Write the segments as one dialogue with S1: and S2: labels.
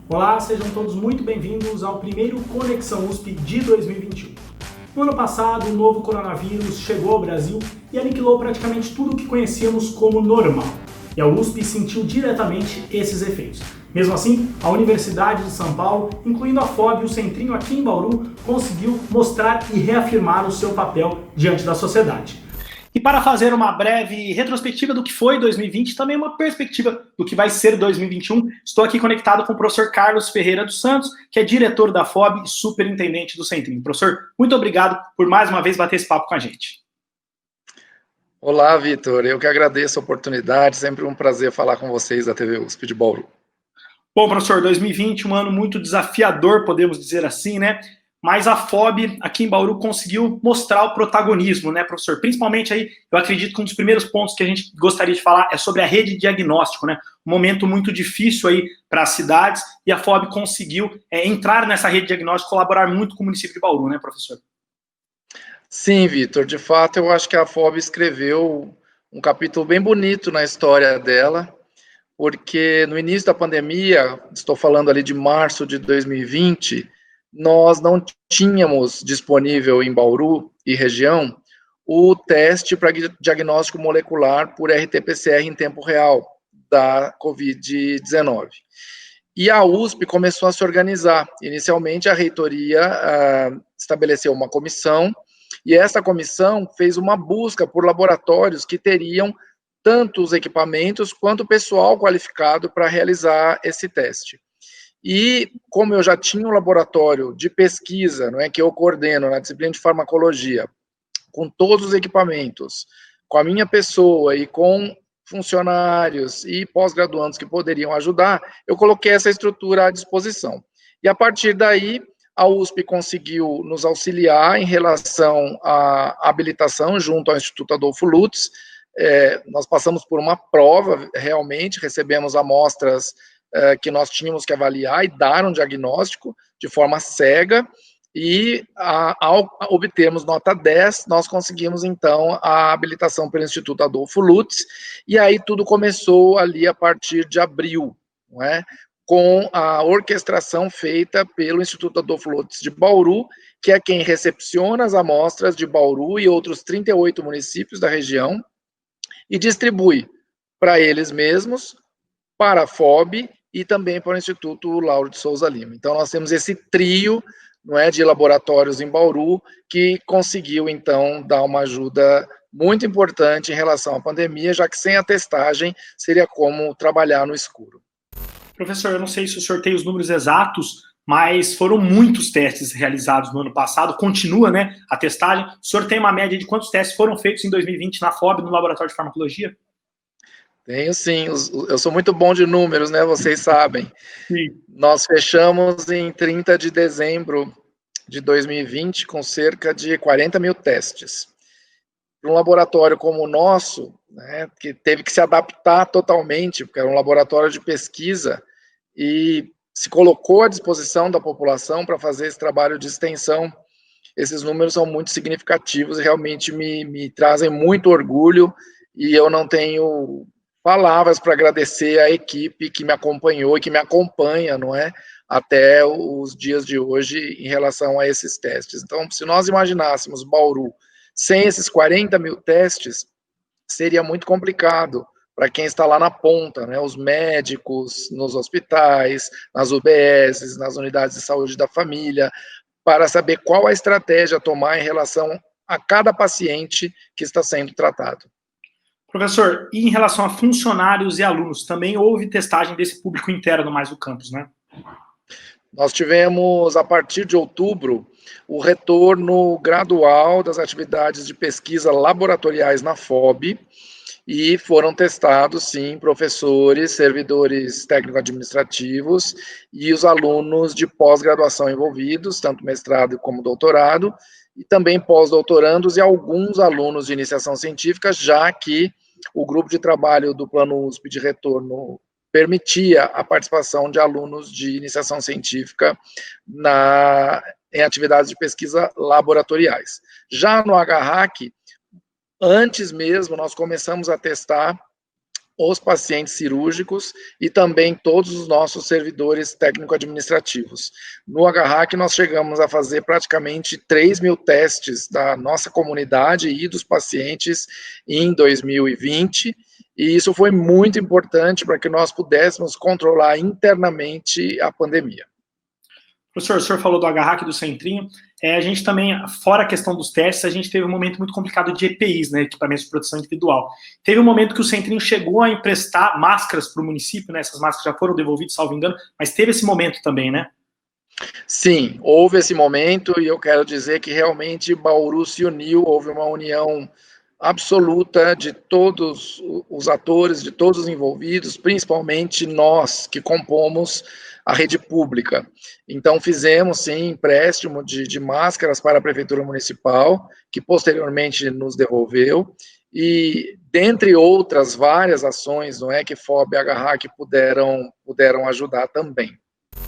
S1: Olá, sejam todos muito bem-vindos ao primeiro Conexão USP de 2021. No ano passado, o novo coronavírus chegou ao Brasil e aniquilou praticamente tudo o que conhecíamos como normal. E a USP sentiu diretamente esses efeitos. Mesmo assim, a Universidade de São Paulo, incluindo a FOB e o Centrinho aqui em Bauru, conseguiu mostrar e reafirmar o seu papel diante da sociedade. E para fazer uma breve retrospectiva do que foi 2020, também uma perspectiva do que vai ser 2021, estou aqui conectado com o professor Carlos Ferreira dos Santos, que é diretor da FOB e superintendente do Centrinho. Professor, muito obrigado por mais uma vez bater esse papo com a gente.
S2: Olá, Vitor. Eu que agradeço a oportunidade, sempre um prazer falar com vocês da TV USP de Bauru.
S1: Bom, professor, 2020, um ano muito desafiador, podemos dizer assim, né? Mas a FOB aqui em Bauru conseguiu mostrar o protagonismo, né, professor? Principalmente aí, eu acredito que um dos primeiros pontos que a gente gostaria de falar é sobre a rede de diagnóstico, né? Um momento muito difícil aí para as cidades e a FOB conseguiu entrar nessa rede de diagnóstico, colaborar muito com o município de Bauru, né, professor?
S2: Sim, Vitor, de fato eu acho que a FOB escreveu um capítulo bem bonito na história dela, porque no início da pandemia, estou falando ali de março de 2020, nós não tínhamos disponível em Bauru e região o teste para diagnóstico molecular por RT-PCR em tempo real da Covid-19. E a USP começou a se organizar. Inicialmente, a reitoria estabeleceu uma comissão, e essa comissão fez uma busca por laboratórios que teriam tanto os equipamentos quanto o pessoal qualificado para realizar esse teste. E como eu já tinha um laboratório de pesquisa, não é, que eu coordeno na disciplina de farmacologia, com todos os equipamentos, com a minha pessoa e com funcionários e pós-graduandos que poderiam ajudar, eu coloquei essa estrutura à disposição. E a partir daí, a USP conseguiu nos auxiliar em relação à habilitação junto ao Instituto Adolfo Lutz. Nós passamos por uma prova, realmente, recebemos amostras que nós tínhamos que avaliar e dar um diagnóstico de forma cega, e ao obtermos nota 10, nós conseguimos, então, a habilitação pelo Instituto Adolfo Lutz, e aí tudo começou ali a partir de abril, não é? Com a orquestração feita pelo Instituto Adolfo Lutz de Bauru, que é quem recepciona as amostras de Bauru e outros 38 municípios da região, e distribui para eles mesmos, para a FOB e também para o Instituto Lauro de Souza Lima. Então, nós temos esse trio, não é, de laboratórios em Bauru, que conseguiu, então, dar uma ajuda muito importante em relação à pandemia, já que sem a testagem seria como trabalhar no escuro.
S1: Professor, eu não sei se o senhor tem os números exatos, mas foram muitos testes realizados no ano passado, continua, né, a testagem. O senhor tem uma média de quantos testes foram feitos em 2020 na FOB, no Laboratório de Farmacologia?
S2: Tenho sim, eu sou muito bom de números, né, vocês sabem.
S1: Sim.
S2: Nós fechamos em 30 de dezembro de 2020 com cerca de 40 mil testes. Para um laboratório como o nosso, né, que teve que se adaptar totalmente, porque era um laboratório de pesquisa, e se colocou à disposição da população para fazer esse trabalho de extensão, esses números são muito significativos e realmente me trazem muito orgulho, e eu não tenho palavras para agradecer à equipe que me acompanhou e que me acompanha, não é, até os dias de hoje em relação a esses testes. Então, se nós imaginássemos Bauru sem esses 40 mil testes, seria muito complicado para quem está lá na ponta, né, os médicos nos hospitais, nas UBSs, nas unidades de saúde da família, para saber qual a estratégia a tomar em relação a cada paciente que está sendo tratado.
S1: Professor, e em relação a funcionários e alunos, também houve testagem desse público interno mais do campus, né?
S2: Nós tivemos, a partir de outubro, o retorno gradual das atividades de pesquisa laboratoriais na FOB, e foram testados, sim, professores, servidores técnico-administrativos e os alunos de pós-graduação envolvidos, tanto mestrado como doutorado, e também pós-doutorandos e alguns alunos de iniciação científica, já que o grupo de trabalho do Plano USP de retorno permitia a participação de alunos de iniciação científica em atividades de pesquisa laboratoriais. Já no HRAC, antes mesmo, nós começamos a testar os pacientes cirúrgicos e também todos os nossos servidores técnico-administrativos. No HRAC, nós chegamos a fazer praticamente 3 mil testes da nossa comunidade e dos pacientes em 2020, e isso foi muito importante para que nós pudéssemos controlar internamente a pandemia.
S1: Professor, o senhor falou do HRAC, do Centrinho. A gente também, fora a questão dos testes, a gente teve um momento muito complicado de EPIs, né, equipamentos de proteção individual. Teve um momento que o Centrinho chegou a emprestar máscaras para o município, né, essas máscaras já foram devolvidas, salvo engano, mas teve esse momento também, né?
S2: Sim, houve esse momento e eu quero dizer que realmente Bauru se uniu, houve uma união absoluta de todos os atores, de todos os envolvidos, principalmente nós que compomos a rede pública. Então, fizemos, sim, empréstimo de máscaras para a Prefeitura Municipal, que posteriormente nos devolveu, e dentre outras várias ações, não é, que FOB e HRAC puderam ajudar também.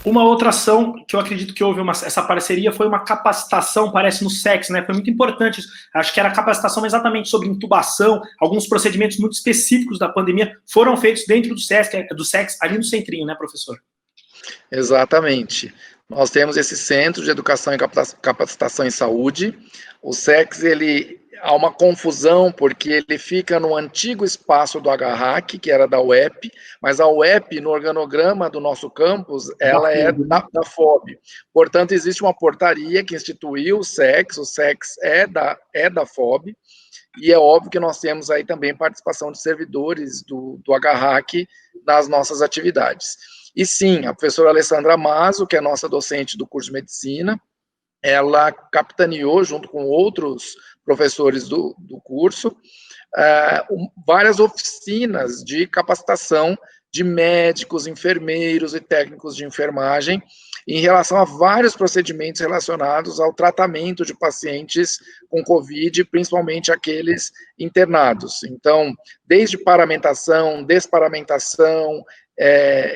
S1: Uma outra ação que eu acredito que houve essa parceria foi uma capacitação, parece, no SEX, né? Foi muito importante isso. Acho que era capacitação exatamente sobre intubação, alguns procedimentos muito específicos da pandemia foram feitos dentro do SEX, ali no Centrinho, né, professor?
S2: Exatamente. Nós temos esse Centro de Educação e Capacitação em Saúde. O SEX, há uma confusão, porque ele fica no antigo espaço do HRAC, que era da UEP, mas a UEP, no organograma do nosso campus, ela é da FOB. Portanto, existe uma portaria que instituiu o SEX é da FOB, e é óbvio que nós temos aí também participação de servidores do HRAC nas nossas atividades. E sim, a professora Alessandra Maso, que é nossa docente do curso de Medicina, ela capitaneou, junto com outros professores do curso, várias oficinas de capacitação de médicos, enfermeiros e técnicos de enfermagem em relação a vários procedimentos relacionados ao tratamento de pacientes com Covid, principalmente aqueles internados. Então, desde paramentação, desparamentação,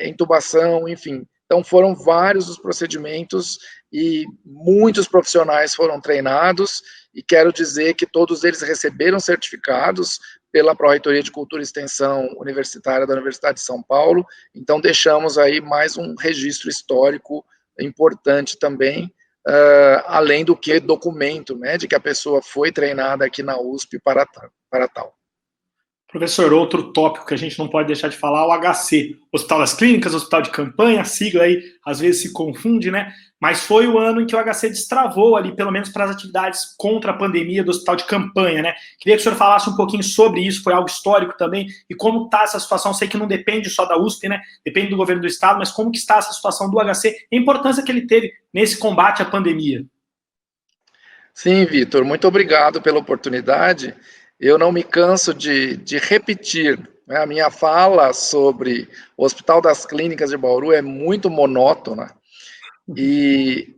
S2: intubação, enfim. Então, foram vários os procedimentos e muitos profissionais foram treinados, e quero dizer que todos eles receberam certificados pela Pró-Reitoria de Cultura e Extensão Universitária da Universidade de São Paulo. Então, deixamos aí mais um registro histórico importante também, além do que documento, né, de que a pessoa foi treinada aqui na USP para tal.
S1: Professor, outro tópico que a gente não pode deixar de falar é o HC, Hospital das Clínicas, Hospital de Campanha, a sigla aí às vezes se confunde, né? Mas foi o ano em que o HC destravou ali, pelo menos para as atividades contra a pandemia do Hospital de Campanha, né? Queria que o senhor falasse um pouquinho sobre isso, foi algo histórico também, e como está essa situação. Sei que não depende só da USP, né? Depende do governo do estado, mas como que está essa situação do HC e a importância que ele teve nesse combate à pandemia?
S2: Sim, Vitor, muito obrigado pela oportunidade. Eu não me canso de repetir, né? A minha fala sobre o Hospital das Clínicas de Bauru é muito monótona, e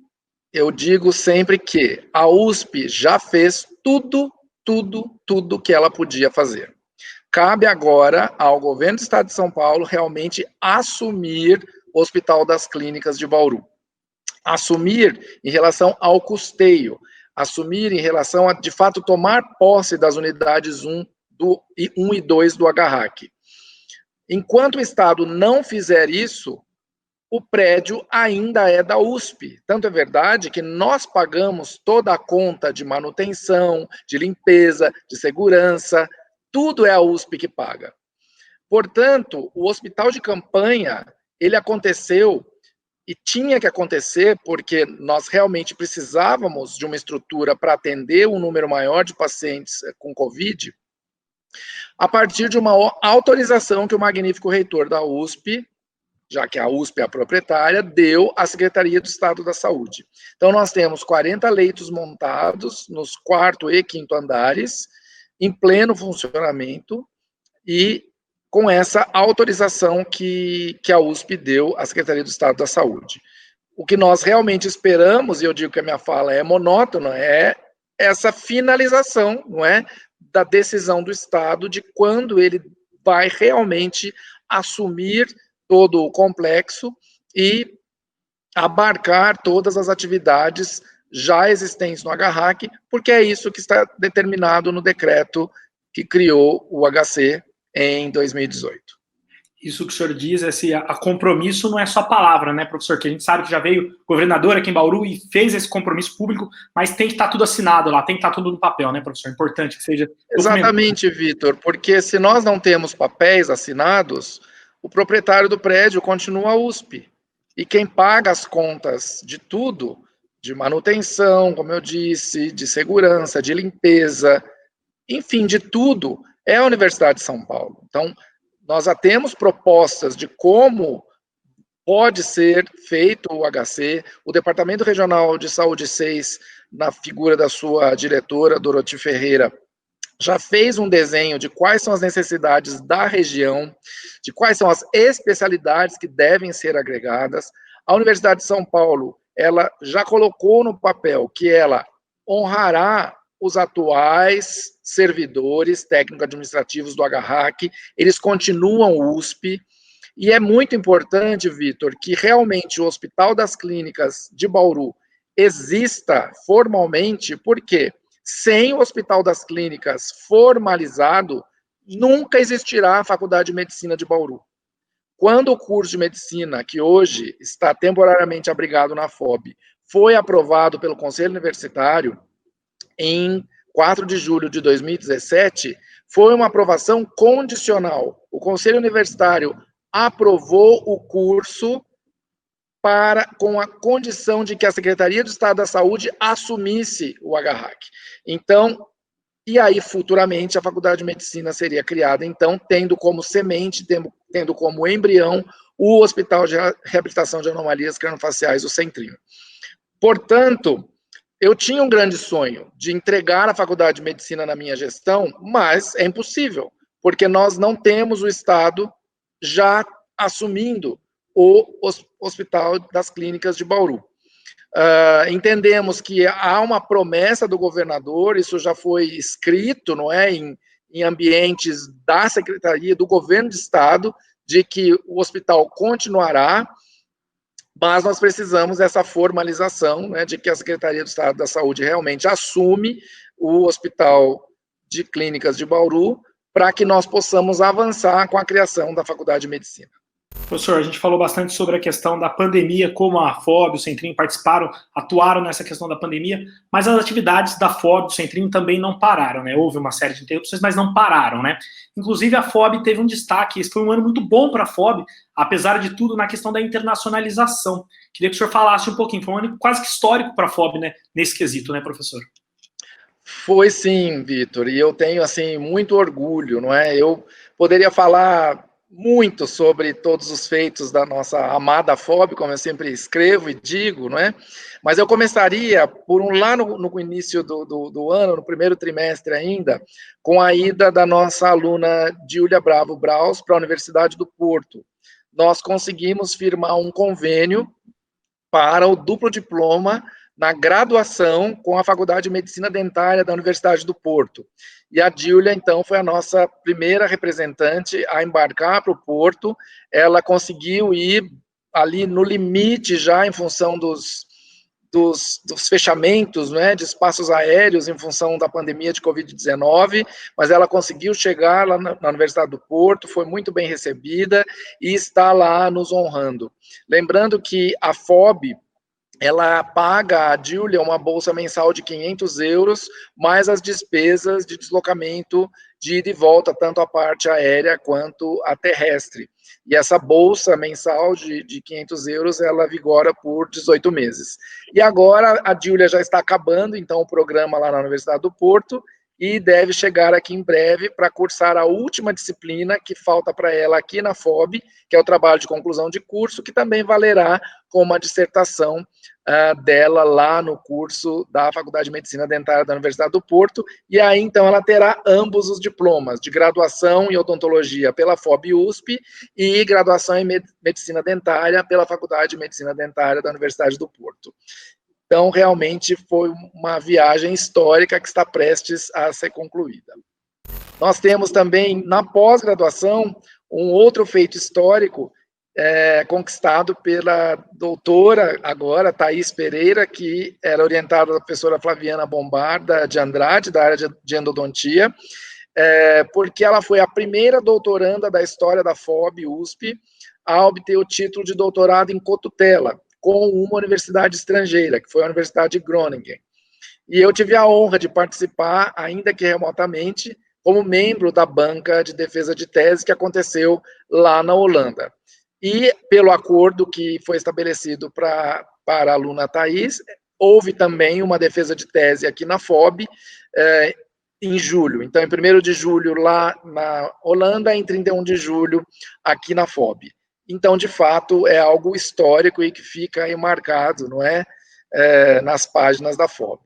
S2: eu digo sempre que a USP já fez tudo que ela podia fazer. Cabe agora ao governo do estado de São Paulo realmente assumir o Hospital das Clínicas de Bauru. Assumir em relação ao custeio, assumir em relação a, de fato, tomar posse das unidades 1 e 2 do HRAC. Enquanto o Estado não fizer isso, o prédio ainda é da USP. Tanto é verdade que nós pagamos toda a conta de manutenção, de limpeza, de segurança, tudo é a USP que paga. Portanto, o hospital de campanha, ele aconteceu e tinha que acontecer porque nós realmente precisávamos de uma estrutura para atender um número maior de pacientes com Covid, a partir de uma autorização que o magnífico reitor da USP, já que a USP é a proprietária, deu à Secretaria do Estado da Saúde. Então, nós temos 40 leitos montados nos 4º e 5º andares, em pleno funcionamento, e com essa autorização que a USP deu à Secretaria do Estado da Saúde. O que nós realmente esperamos, e eu digo que a minha fala é monótona, é essa finalização, não é, da decisão do Estado de quando ele vai realmente assumir todo o complexo e abarcar todas as atividades já existentes no HRAC, porque é isso que está determinado no decreto que criou o HC em 2018.
S1: Isso que o senhor diz, a compromisso não é só palavra, né, professor? Que a gente sabe que já veio governador aqui em Bauru e fez esse compromisso público, mas tem que estar tudo assinado lá, tem que estar tudo no papel, né, professor? É importante que seja documentado.
S2: Exatamente, Vitor, porque se nós não temos papéis assinados, o proprietário do prédio continua a USP. E quem paga as contas de tudo, de manutenção, como eu disse, de segurança, de limpeza, enfim, de tudo, é a Universidade de São Paulo. Então, nós já temos propostas de como pode ser feito o HC, o Departamento Regional de Saúde 6, na figura da sua diretora, Doroti Ferreira, já fez um desenho de quais são as necessidades da região, de quais são as especialidades que devem ser agregadas. A Universidade de São Paulo, ela já colocou no papel que ela honrará os atuais servidores técnico-administrativos do HRAC, eles continuam USP, e é muito importante, Vitor, que realmente o Hospital das Clínicas de Bauru exista formalmente, porque sem o Hospital das Clínicas formalizado, nunca existirá a Faculdade de Medicina de Bauru. Quando o curso de medicina, que hoje está temporariamente abrigado na FOB, foi aprovado pelo Conselho Universitário, em 4 de julho de 2017, foi uma aprovação condicional. O Conselho Universitário aprovou o curso com a condição de que a Secretaria de Estado da Saúde assumisse o HRAC. Então, e aí, futuramente, a Faculdade de Medicina seria criada, então, tendo como semente, tendo como embrião, o Hospital de Reabilitação de Anomalias Craniofaciais, o Centrinho. Portanto, eu tinha um grande sonho de entregar a Faculdade de Medicina na minha gestão, mas é impossível, porque nós não temos o Estado já assumindo o Hospital das Clínicas de Bauru. Entendemos que há uma promessa do governador, isso já foi escrito, não é, em ambientes da Secretaria, do Governo de Estado, de que o hospital continuará, mas nós precisamos dessa formalização, né, de que a Secretaria do Estado da Saúde realmente assume o Hospital de Clínicas de Bauru, para que nós possamos avançar com a criação da Faculdade de Medicina.
S1: Professor, a gente falou bastante sobre a questão da pandemia, como a FOB, o Centrinho atuaram nessa questão da pandemia, mas as atividades da FOB, do Centrinho também não pararam, né? Houve uma série de interrupções, mas não pararam, né? Inclusive a FOB teve um destaque, esse foi um ano muito bom para a FOB, apesar de tudo, na questão da internacionalização. Queria que o senhor falasse um pouquinho, foi um ano quase que histórico para a FOB, né? Nesse quesito, né, professor?
S2: Foi sim, Vitor, e eu tenho, assim, muito orgulho, não é? Eu poderia falar muito sobre todos os feitos da nossa amada FOB, como eu sempre escrevo e digo, não é? Mas eu começaria lá no início do ano, no primeiro trimestre ainda, com a ida da nossa aluna Júlia Bravo Braus para a Universidade do Porto. Nós conseguimos firmar um convênio para o duplo diploma na graduação com a Faculdade de Medicina Dentária da Universidade do Porto. E a Júlia, então, foi a nossa primeira representante a embarcar para o Porto. Ela conseguiu ir ali no limite já em função dos fechamentos, né, de espaços aéreos em função da pandemia de Covid-19, mas ela conseguiu chegar lá na Universidade do Porto, foi muito bem recebida e está lá nos honrando. Lembrando que a FOB, ela paga a Júlia uma bolsa mensal de 500 euros, mais as despesas de deslocamento de ida e volta, tanto a parte aérea quanto a terrestre. E essa bolsa mensal de 500 euros, ela vigora por 18 meses. E agora a Júlia já está acabando, então, o programa lá na Universidade do Porto, e deve chegar aqui em breve para cursar a última disciplina que falta para ela aqui na FOB, que é o trabalho de conclusão de curso, que também valerá como uma dissertação dela lá no curso da Faculdade de Medicina Dentária da Universidade do Porto, e aí então ela terá ambos os diplomas, de graduação em odontologia pela FOB USP e graduação em medicina dentária pela Faculdade de Medicina Dentária da Universidade do Porto. Então, realmente foi uma viagem histórica que está prestes a ser concluída. Nós temos também, na pós-graduação, um outro feito histórico conquistado pela doutora, agora, Thaís Pereira, que era orientada da professora Flaviana Bombarda de Andrade, da área de endodontia. porque ela foi a primeira doutoranda da história da FOB USP a obter o título de doutorado em cotutela, com uma universidade estrangeira, que foi a Universidade de Groningen. E eu tive a honra de participar, ainda que remotamente, como membro da banca de defesa de tese que aconteceu lá na Holanda. E, pelo acordo que foi estabelecido para a aluna Thais, houve também uma defesa de tese aqui na FOB, em julho. Então, em 1º de julho lá na Holanda, em 31 de julho aqui na FOB. Então, de fato, é algo histórico e que fica aí marcado, não é, nas páginas da FOB.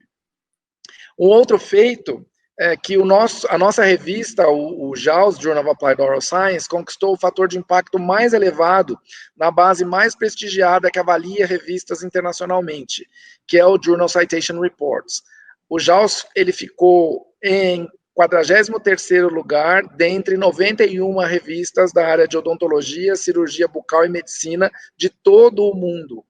S2: Um outro feito é que a nossa revista, o JAWS, Journal of Applied Oral Science, conquistou o fator de impacto mais elevado na base mais prestigiada que avalia revistas internacionalmente, que é o Journal Citation Reports. O JAWS, ele ficou em 43º lugar dentre 91 revistas da área de odontologia, cirurgia bucal e medicina de todo o mundo,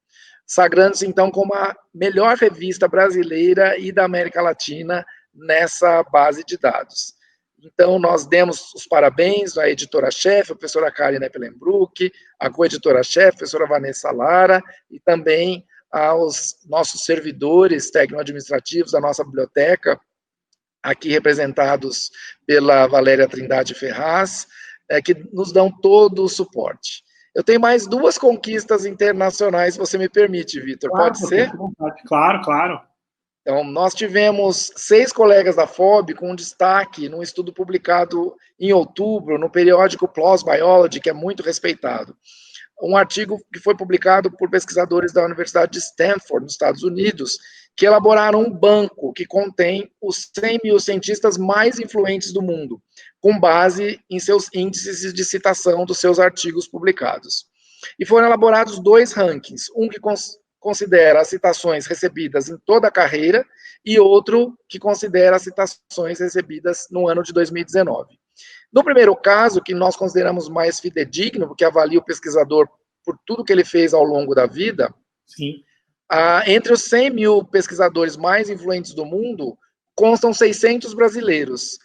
S2: sagrando-se então como a melhor revista brasileira e da América Latina nessa base de dados. Então, nós demos os parabéns à editora-chefe, a professora Karen Eppelenbruck, à co-editora-chefe, a professora Vanessa Lara, e também aos nossos servidores técnico-administrativos da nossa biblioteca, aqui representados pela Valéria Trindade Ferraz, que nos dão todo o suporte. Eu tenho mais 2 conquistas internacionais, se você me permite, Vitor,
S1: Claro,
S2: pode ser?
S1: Claro, claro.
S2: Então, nós tivemos 6 colegas da FOB com destaque num estudo publicado em outubro no periódico PLOS Biology, que é muito respeitado. Um artigo que foi publicado por pesquisadores da Universidade de Stanford, nos Estados Unidos, que elaboraram um banco que contém os 100 mil cientistas mais influentes do mundo, com base em seus índices de citação dos seus artigos publicados. E foram elaborados 2 rankings, um que considera as citações recebidas em toda a carreira e outro que considera as citações recebidas no ano de 2019. No primeiro caso, que nós consideramos mais fidedigno, porque avalia o pesquisador por tudo que ele fez ao longo da vida,
S1: sim,
S2: entre os 100 mil pesquisadores mais influentes do mundo, constam 600 brasileiros.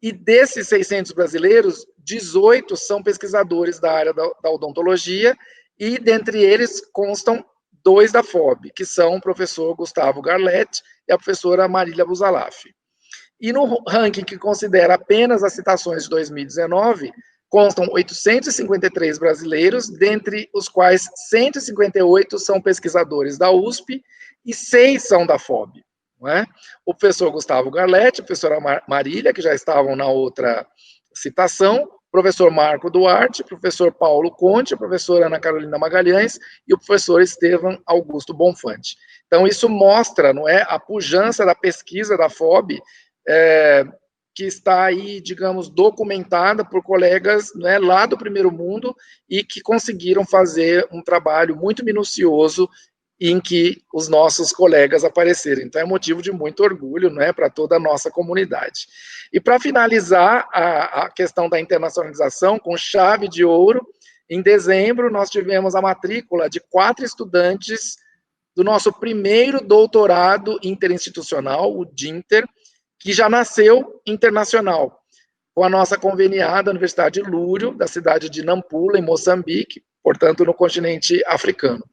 S2: E desses 600 brasileiros, 18 são pesquisadores da área da odontologia, e dentre eles constam 2 da FOB, que são o professor Gustavo Garlett e a professora Marília Busalaf. E no ranking que considera apenas as citações de 2019, constam 853 brasileiros, dentre os quais 158 são pesquisadores da USP e 6 são da FOB. Não é? O professor Gustavo Garlett, a professora Marília, que já estavam na outra citação, o professor Marco Duarte, o professor Paulo Conte, a professora Ana Carolina Magalhães e o professor Estevam Augusto Bonfante. Então, isso mostra, não é, a pujança da pesquisa da FOB, que está aí, digamos, documentada por colegas, né, lá do primeiro mundo e que conseguiram fazer um trabalho muito minucioso em que os nossos colegas apareceram. Então, é motivo de muito orgulho, né, para toda a nossa comunidade. E para finalizar a questão da internacionalização, com chave de ouro, em dezembro nós tivemos a matrícula de 4 estudantes do nosso primeiro doutorado interinstitucional, o DINTER, que já nasceu internacional, com a nossa conveniada Universidade Lúrio, da cidade de Nampula, em Moçambique, portanto, no continente africano.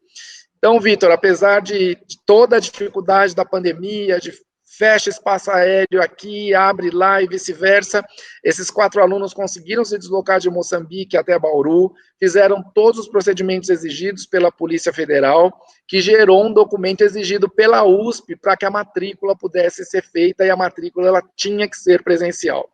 S2: Então, Vitor, apesar de toda a dificuldade da pandemia, de fecha espaço aéreo aqui, abre lá e vice-versa, esses 4 alunos conseguiram se deslocar de Moçambique até Bauru, fizeram todos os procedimentos exigidos pela Polícia Federal, que gerou um documento exigido pela USP para que a matrícula pudesse ser feita, e a matrícula ela tinha que ser presencial.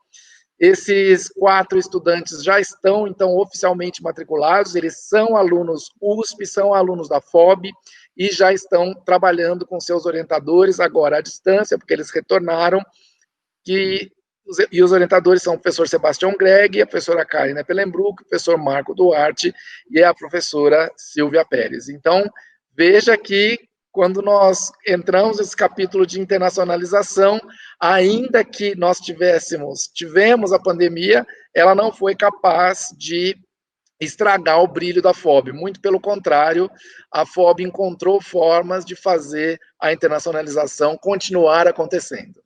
S2: Esses 4 estudantes já estão, então, oficialmente matriculados, eles são alunos USP, são alunos da FOB, e já estão trabalhando com seus orientadores, agora à distância, porque eles retornaram, e os orientadores são o professor Sebastião Greg, a professora Karen Eppelenbruck, o professor Marco Duarte e a professora Silvia Pérez. Então, veja que quando nós entramos nesse capítulo de internacionalização, ainda que nós tivemos a pandemia, ela não foi capaz de estragar o brilho da FOB, muito pelo contrário, a FOB encontrou formas de fazer a internacionalização continuar acontecendo.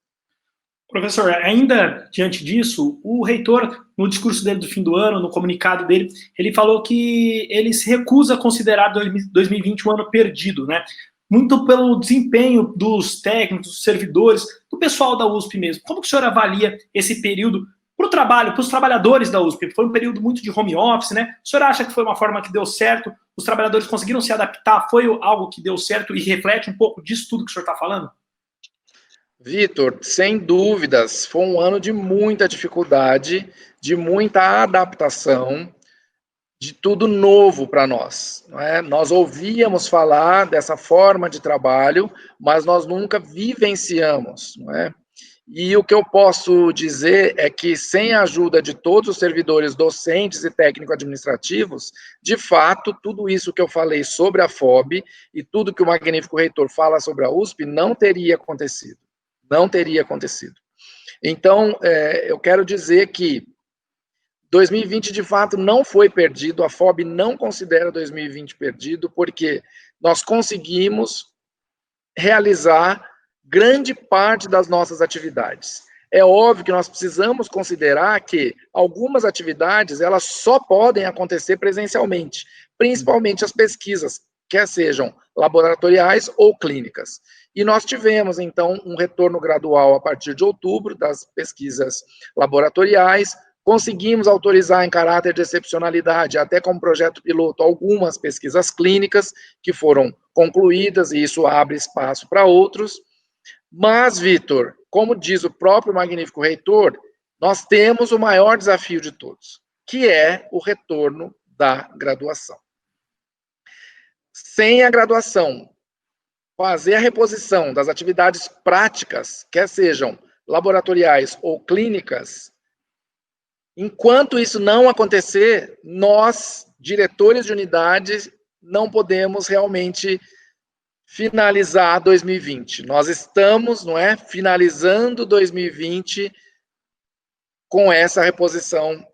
S1: Professor, ainda diante disso, o reitor, no discurso dele do fim do ano, no comunicado dele, ele falou que ele se recusa a considerar 2020 um ano perdido, né? Muito pelo desempenho dos técnicos, dos servidores, do pessoal da USP mesmo. Como que o senhor avalia esse período para o trabalho, para os trabalhadores da USP? Foi um período muito de home office, né? O senhor acha que foi uma forma que deu certo? Os trabalhadores conseguiram se adaptar? Foi algo que deu certo e reflete um pouco disso tudo que o senhor está falando?
S2: Vitor, sem dúvidas, foi um ano de muita dificuldade, de muita adaptação, de tudo novo para nós. Não é? Nós ouvíamos falar dessa forma de trabalho, mas nós nunca vivenciamos. Não é? E o que eu posso dizer é que, sem a ajuda de todos os servidores docentes e técnico-administrativos, de fato, tudo isso que eu falei sobre a FOB e tudo que o magnífico reitor fala sobre a USP não teria acontecido. Não teria acontecido. Então, eu quero dizer que 2020, de fato, não foi perdido, a FOB não considera 2020 perdido, porque nós conseguimos realizar grande parte das nossas atividades. É óbvio que nós precisamos considerar que algumas atividades, elas só podem acontecer presencialmente, principalmente as pesquisas, quer sejam laboratoriais ou clínicas. E nós tivemos, então, um retorno gradual a partir de outubro das pesquisas laboratoriais, conseguimos autorizar em caráter de excepcionalidade, até como projeto piloto, algumas pesquisas clínicas que foram concluídas, e isso abre espaço para outros. Mas, Vitor, como diz o próprio magnífico reitor, nós temos o maior desafio de todos, que é o retorno da graduação. Sem a graduação, fazer a reposição das atividades práticas, quer sejam laboratoriais ou clínicas, enquanto isso não acontecer, nós, diretores de unidades, não podemos realmente finalizar 2020. Nós estamos, não é, finalizando 2020 com essa reposição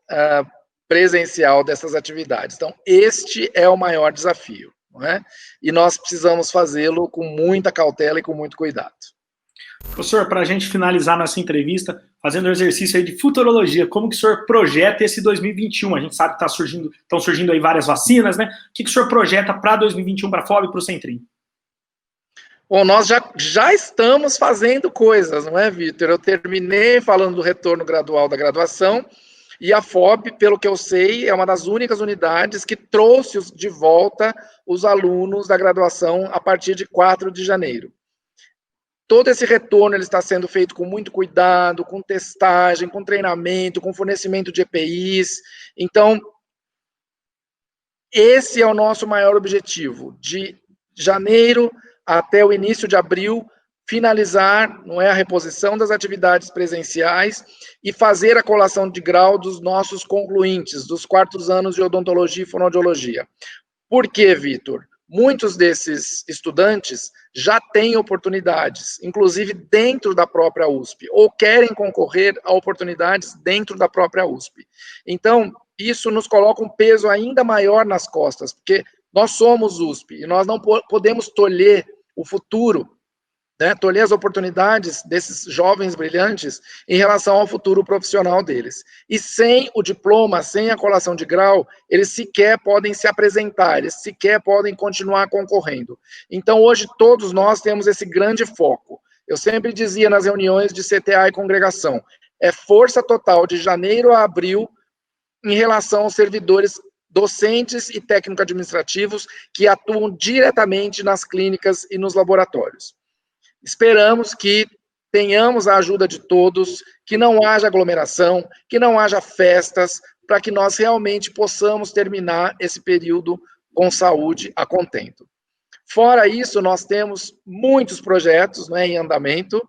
S2: presencial dessas atividades. Então, este é o maior desafio, não é? E nós precisamos fazê-lo com muita cautela e com muito cuidado.
S1: Professor, para a gente finalizar nossa entrevista, fazendo um exercício aí de futurologia, como que o senhor projeta esse 2021? A gente sabe que estão surgindo aí várias vacinas, né? O que o senhor projeta para 2021 para a FOB e para o Centrim?
S2: Bom, nós já estamos fazendo coisas, não é, Vitor? Eu terminei falando do retorno gradual da graduação, e a FOB, pelo que eu sei, é uma das únicas unidades que trouxe de volta os alunos da graduação a partir de 4 de janeiro. Todo esse retorno ele está sendo feito com muito cuidado, com testagem, com treinamento, com fornecimento de EPIs. Então, esse é o nosso maior objetivo, de janeiro até o início de abril, finalizar, não é, a reposição das atividades presenciais e fazer a colação de grau dos nossos concluintes, dos 4º anos de odontologia e fonoaudiologia. Por quê, Vitor? Muitos desses estudantes já têm oportunidades, inclusive dentro da própria USP, ou querem concorrer a oportunidades dentro da própria USP. Então, isso nos coloca um peso ainda maior nas costas, porque nós somos USP e nós não podemos tolher o futuro, né, tolher as oportunidades desses jovens brilhantes em relação ao futuro profissional deles. E sem o diploma, sem a colação de grau, eles sequer podem se apresentar, eles sequer podem continuar concorrendo. Então, hoje, todos nós temos esse grande foco. Eu sempre dizia nas reuniões de CTA e congregação, é força total de janeiro a abril em relação aos servidores docentes e técnico-administrativos que atuam diretamente nas clínicas e nos laboratórios. Esperamos que tenhamos a ajuda de todos, que não haja aglomeração, que não haja festas, para que nós realmente possamos terminar esse período com saúde a contento. Fora isso, nós temos muitos projetos, né, em andamento.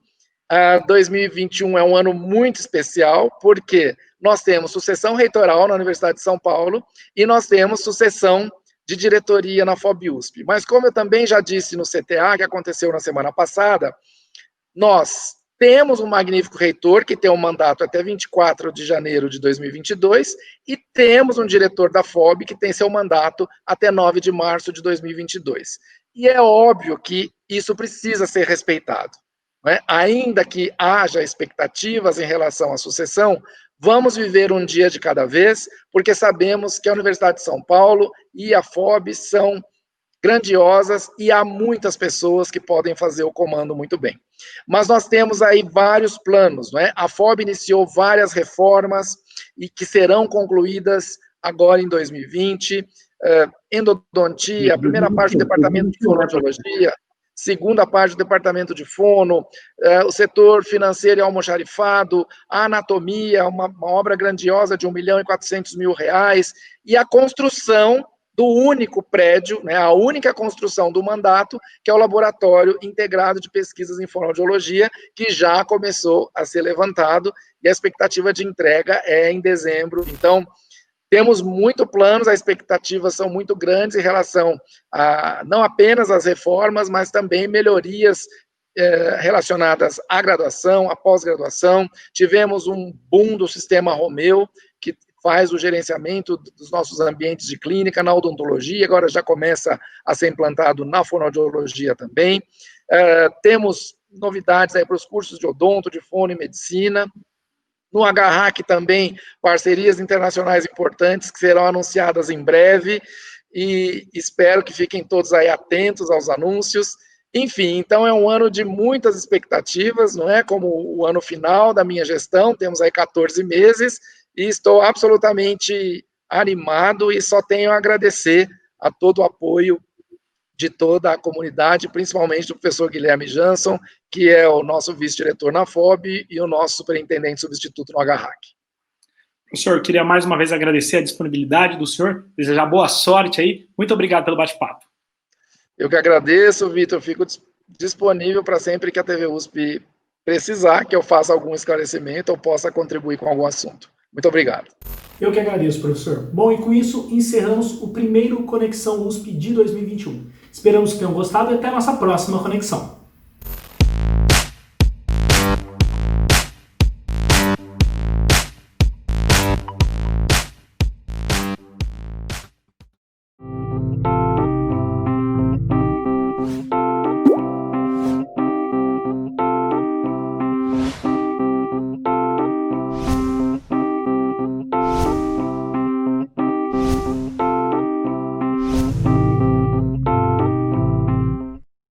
S2: 2021 é um ano muito especial, porque nós temos sucessão reitoral na Universidade de São Paulo e nós temos sucessão de diretoria na FOB-USP. Mas como eu também já disse no CTA, que aconteceu na semana passada, nós temos um magnífico reitor que tem um mandato até 24 de janeiro de 2022 e temos um diretor da FOB que tem seu mandato até 9 de março de 2022. E é óbvio que isso precisa ser respeitado. não é? Ainda que haja expectativas em relação à sucessão, vamos viver um dia de cada vez, porque sabemos que a Universidade de São Paulo e a FOB são grandiosas e há muitas pessoas que podem fazer o comando muito bem. Mas nós temos aí vários planos, não é? A FOB iniciou várias reformas e que serão concluídas agora em 2020, endodontia, a primeira parte do departamento de fonoaudiologia, segunda parte do departamento de fono, o setor financeiro e almoxarifado, a anatomia, uma obra grandiosa de R$ 1.400.000, e a construção do único prédio, né, a única construção do mandato, que é o Laboratório Integrado de Pesquisas em Fonoaudiologia, que já começou a ser levantado, e a expectativa de entrega é em dezembro. Então, temos muitos planos, as expectativas são muito grandes em relação a não apenas as reformas, mas também melhorias relacionadas à graduação, à pós-graduação. Tivemos um boom do sistema Romeu, que faz o gerenciamento dos nossos ambientes de clínica, na odontologia, agora já começa a ser implantado na fonoaudiologia também. Temos novidades aí para os cursos de odonto, de fono e medicina. No HRAC também, parcerias internacionais importantes que serão anunciadas em breve, e espero que fiquem todos aí atentos aos anúncios. Enfim, então é um ano de muitas expectativas, não é? Como o ano final da minha gestão, temos aí 14 meses, e estou absolutamente animado e só tenho a agradecer a todo o apoio de toda a comunidade, principalmente do professor Guilherme Jansson, que é o nosso vice-diretor na FOB e o nosso superintendente substituto no HRAC.
S1: Professor, eu queria mais uma vez agradecer a disponibilidade do senhor, desejar boa sorte aí. Muito obrigado pelo bate-papo.
S2: Eu que agradeço, Vitor, fico disponível para sempre que a TV USP precisar, que eu faça algum esclarecimento ou possa contribuir com algum assunto. Muito obrigado.
S1: Eu que agradeço, professor. Bom, e com isso encerramos o primeiro Conexão USP de 2021. Esperamos que tenham gostado e até a nossa próxima conexão.